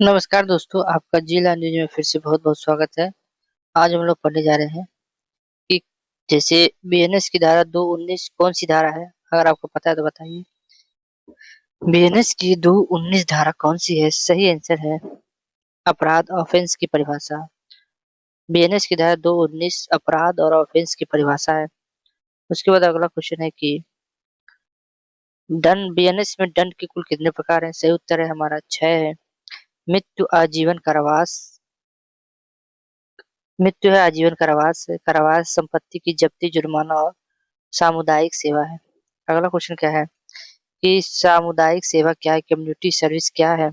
नमस्कार दोस्तों, आपका जी लैंग्वेज में फिर से बहुत-बहुत स्वागत है। आज हम लोग पढ़ने जा रहे हैं कि जैसे बीएनएस की धारा 219 कौन-सी धारा है? अगर आपको पता है तो बताइए। बीएनएस की 219 धारा कौन-सी है? सही आंसर है अपराध ऑफेंस की परिभाषा। बीएनएस की धारा 219 अपराध और ऑफेंस की परिभाषा है। उसके बाद अगला क्वेश्चन है कि दंड बीएनएस में दंड के कुल कितने प्रकार हैं? सही उत्तर है हमारा 6 है। मृत्यु, आजीवन कारावास, मृत्यु है आजीवन कारावास है, कारावास संपत्ति की जब्ती, जुर्माना और सामुदायिक सेवा है। अगला क्वेश्चन क्या है कि सामुदायिक सेवा क्या है? कम्युनिटी सर्विस क्या है?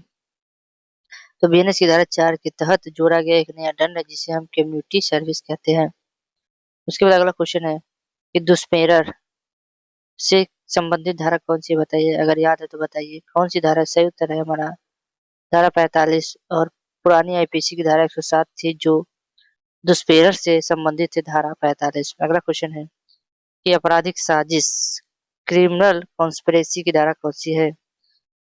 तो बीएनएस की धारा 4 के तहत जोड़ा गया एक नया दंड है जिसे हम कम्युनिटी सर्विस कहते हैं। उसके बाद अगला क्वेश्चन है कि दुष्पेरर से संबंधित धारा कौन सी है बताइए? अगर याद है तो बताइए कौन सी धारा? सही उत्तर है हमारा धारा 45 और पुरानी आईपीसी की धारा 107 थी जो दुष्पेरर से संबंधित थी धारा 45। अगला क्वेश्चन है कि आपराधिक साजिश क्रिमिनल कॉन्स्पिरेसी की धारा कौन सी है?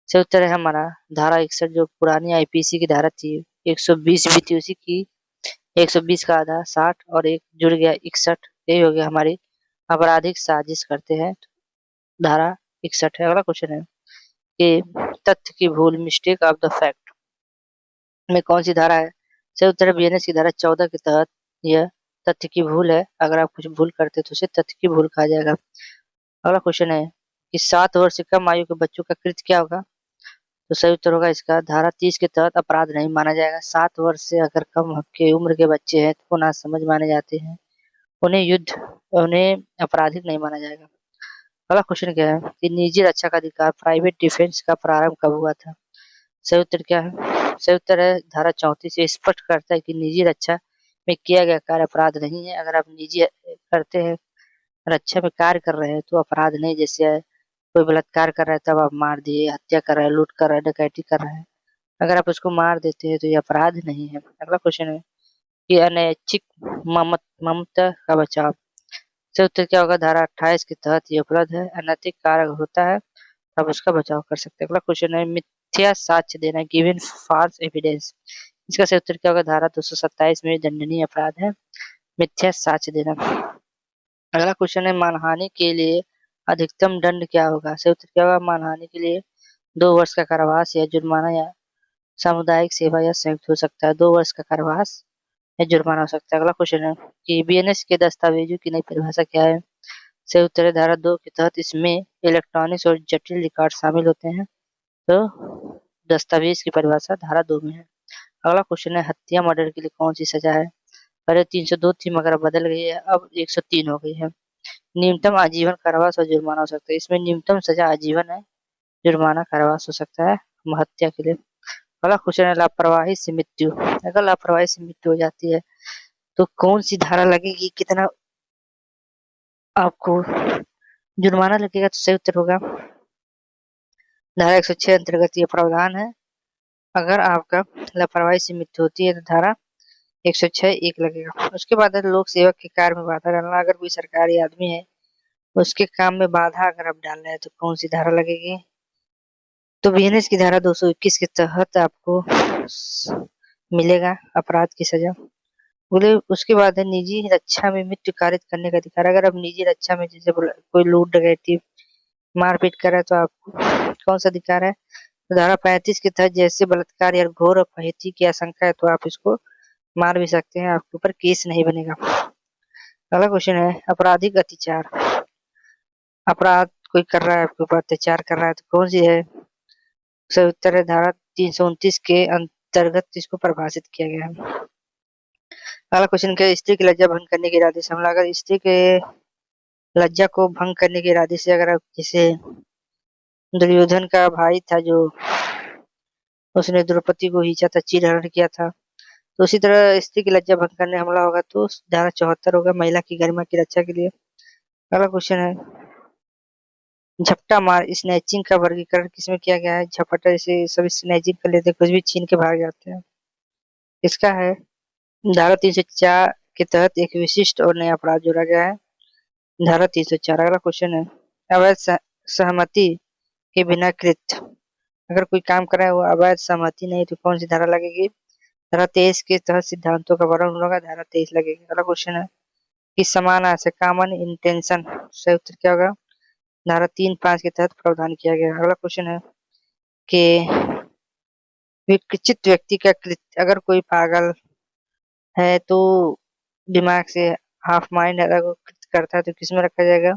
सही उत्तर है हमारा धारा 61 जो पुरानी आईपीसी की धारा थी 120 भी थी उसी की 120 का आधा 60 और एक जुड़ गया 61 यही हो गया हमारी आपराधिक साजिश करते हैं धारा 61 है। अगला क्वेश्चन है कि तथ्य की भूल मिस्टेक ऑफ द फैक्ट में कौन सी धारा है? सही उत्तर है बीएनएस की धारा 14 के तहत यह तथ्य की भूल है। अगर आप कुछ भूल करते तो उसे तथ्य की भूल कहा जाएगा। अगला क्वेश्चन है कि 7 वर्ष से कम आयु के बच्चों का कृत्य क्या होगा? तो सही उत्तर होगा इसका धारा 30 के तहत अपराध नहीं माना जाएगा। 7 वर्ष से अगर कम के उम्र के बच्चे हैं तो वो नासमझ माने जाते हैं। उन्हें आपराधिक नहीं माना जाएगा। अगला क्वेश्चन क्या है कि निजी रक्षा का अधिकार प्राइवेट डिफेंस का प्रारंभ कब हुआ था? सही उत्तर क्या है? सही उत्तर है धारा 34 ये स्पष्ट करता है कि निजी रक्षा में किया गया कार्य अपराध नहीं है। अगर आप निजी करते हैं, रक्षा में कार्य कर रहे हैं तो अपराध नहीं। जैसे कोई बलात्कार कर रहा है तब आप मार दिए, हत्या कर रहा है, लूट कर रहा है, डकैती कर रहा है, अगर आप उसको मार देते हैं तो ये अपराध नहीं है। अगला क्वेश्चन है कि अनैच्छिक ममता का बचाव से उत्तर क्या होगा? धारा 28 के तहत ये उपलब्ध है। अनैतिक कार्य होता है तब उसका बचाव कर सकते हैं। अगला क्वेश्चन है मिथ्या साक्ष्य देना गिवन फॉल्स एविडेंस इसका सही उत्तर क्या होगा? धारा 227 में दंडनीय अपराध है मिथ्या साक्ष्य देना। अगला क्वेश्चन है मानहानि के लिए अधिकतम दंड क्या होगा? सही उत्तर क्या होगा? मानहानि के लिए 2 वर्ष का कारावास या जुर्माना या सामुदायिक सेवा या संयुक्त हो सकता है। 2 वर्ष का कारावास या जुर्माना हो सकता है। अगला क्वेश्चन है कि बीएनएस के दस्तावेजों की नई परिभाषा क्या है? सही उत्तर है धारा 2 के तहत इसमें इलेक्ट्रॉनिक्स और जटिल रिकॉर्ड शामिल होते हैं। तो दस्तावेज की परिभाषा धारा 2 में है। अगला क्वेश्चन है हत्या मर्डर के लिए कौन सी सजा है? पहले 302 थी मगर अब बदल गई है, अब 103 हो गई है। न्यूनतम आजीवन कारावास और जुर्माना हो सकता है। इसमें न्यूनतम सजा आजीवन है, जुर्माना कारावास हो सकता है हत्या के लिए। अगला क्वेश्चन है लापरवाही से मृत्यु। अगर लापरवाही से मृत्यु हो जाती है तो कौन सी धारा लगेगी? कितना आपको जुर्माना लगेगा? तो सही उत्तर होगा धारा 106 अंतर्गत ये प्रावधान है। अगर आपका लापरवाही से मृत्यु होती है तो धारा 106 एक लगेगा। उसके बाद है लोक सेवक के कार्य में बाधा डालना। अगर कोई सरकारी आदमी है उसके काम में बाधा अगर आप डाल रहे हैं तो कौन सी धारा लगेगी? तो बीएनएस की धारा 221 के तहत आपको मिलेगा अपराध की सजा। बोले उसके बाद है निजी रक्षा में मृत्यु कारित करने का अधिकार। अगर आप निजी रक्षा में जैसे कोई लूट डकैती मारपीट कर रहा है तो आपको कौन सा अधिकार है? तो धारा 35 के तहत जैसे बलात्कार या घोर अपहृति की आशंका है तो आप इसको मार भी सकते हैं, आपके ऊपर केस नहीं बनेगा। अगला क्वेश्चन है आपराधिक अत्याचार। अपराध कोई कर रहा है आपके ऊपर अत्याचार कर रहा है तो कौन सी है? सही उत्तर है धारा 329 के अंतर्गत इसको परिभाषित किया गया है। अगला क्वेश्चन क्या है स्त्री की लज्जा भंग करने के इरादे से हमला। अगर स्त्री के लज्जा को भंग करने के इरादे से अगर आप जैसे दुर्योधन का भाई था जो उसने द्रौपदी को खींचा था, चीरहरण किया था, तो उसी तरह स्त्री की लज्जा भंग करने हमला होगा तो धारा 74 होगा महिला की गरिमा की रक्षा के लिए। अगला क्वेश्चन है झपटा मार स्नैचिंग का वर्गीकरण किसमें किया गया है? झपटा जैसे सभी स्नैचिंग कर लेते हैं, कुछ भी छीन के भाग जाते हैं। इसका है धारा 304 के तहत एक विशिष्ट और नया अपराध जोड़ा गया है धारा 304। अगला क्वेश्चन है अवैध सहमति के बिना कृत्य अगर कोई काम कर रहा है वो अवैध सहमति नहीं तो कौन सी धारा लगेगी? धारा 23 के तहत सिद्धांतों का वर्णन होगा, धारा 23 लगेगी। अगला क्वेश्चन है कि समान आशय कॉमन इंटेंशन सही उत्तर क्या होगा? धारा 3-5 के तहत प्रावधान किया गया। अगला क्वेश्चन है कि विकसित व्यक्ति का कृत्य, अगर कोई पागल है तो दिमाग से हाफ माइंड अगर वो कृत्य करता है तो किसमें रखा जाएगा?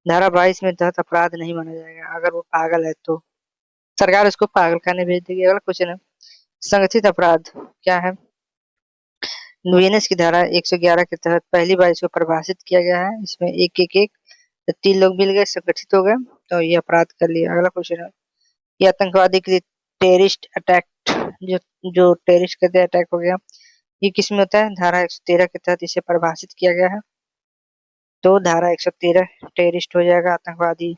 धारा 22 में तहत अपराध नहीं माना जाएगा अगर वो पागल है तो सरकार उसको पागल खाने भेज देगी। अगला क्वेश्चन है संगठित अपराध क्या है? वीएनएस की धारा 111 के तहत पहली बार इसको परिभाषित किया गया है। इसमें एक एक एक तो 3 लोग मिल गए, संगठित हो गए तो ये अपराध कर लिया। अगला क्वेश्चन है ये आतंकवादी के टेररिस्ट अटैक, जो जो टेररिस्ट कहते हैं अटैक हो गया, ये किस में होता है? धारा 113 के तहत इसे परिभाषित किया गया है तो धारा 113 टेररिस्ट हो जाएगा, आतंकवादी।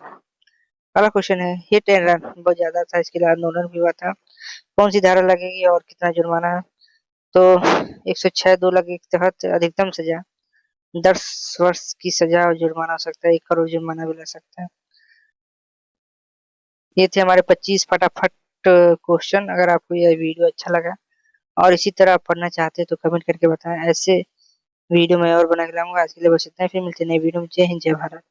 अगला क्वेश्चन है हिट एंड रन बहुत ज्यादा था, इसके लिए आंदोलन भी हुआ था, कौन सी धारा लगेगी और कितना जुर्माना है? तो 106(2) लगे के तहत अधिकतम सजा 10 वर्ष की सजा और जुर्माना हो सकता है, 1 करोड़ जुर्माना भी लग सकता है। ये थे हमारे 25 फटाफट क्वेश्चन। अगर आपको यह वीडियो अच्छा लगा और इसी तरह आप पढ़ना चाहते हैं तो कमेंट करके बताएं, ऐसे वीडियो मैं और बना के लाऊंगा। आज के लिए बस इतना ही, फिर मिलते हैं नई वीडियो में। जय हिंद, जय भारत।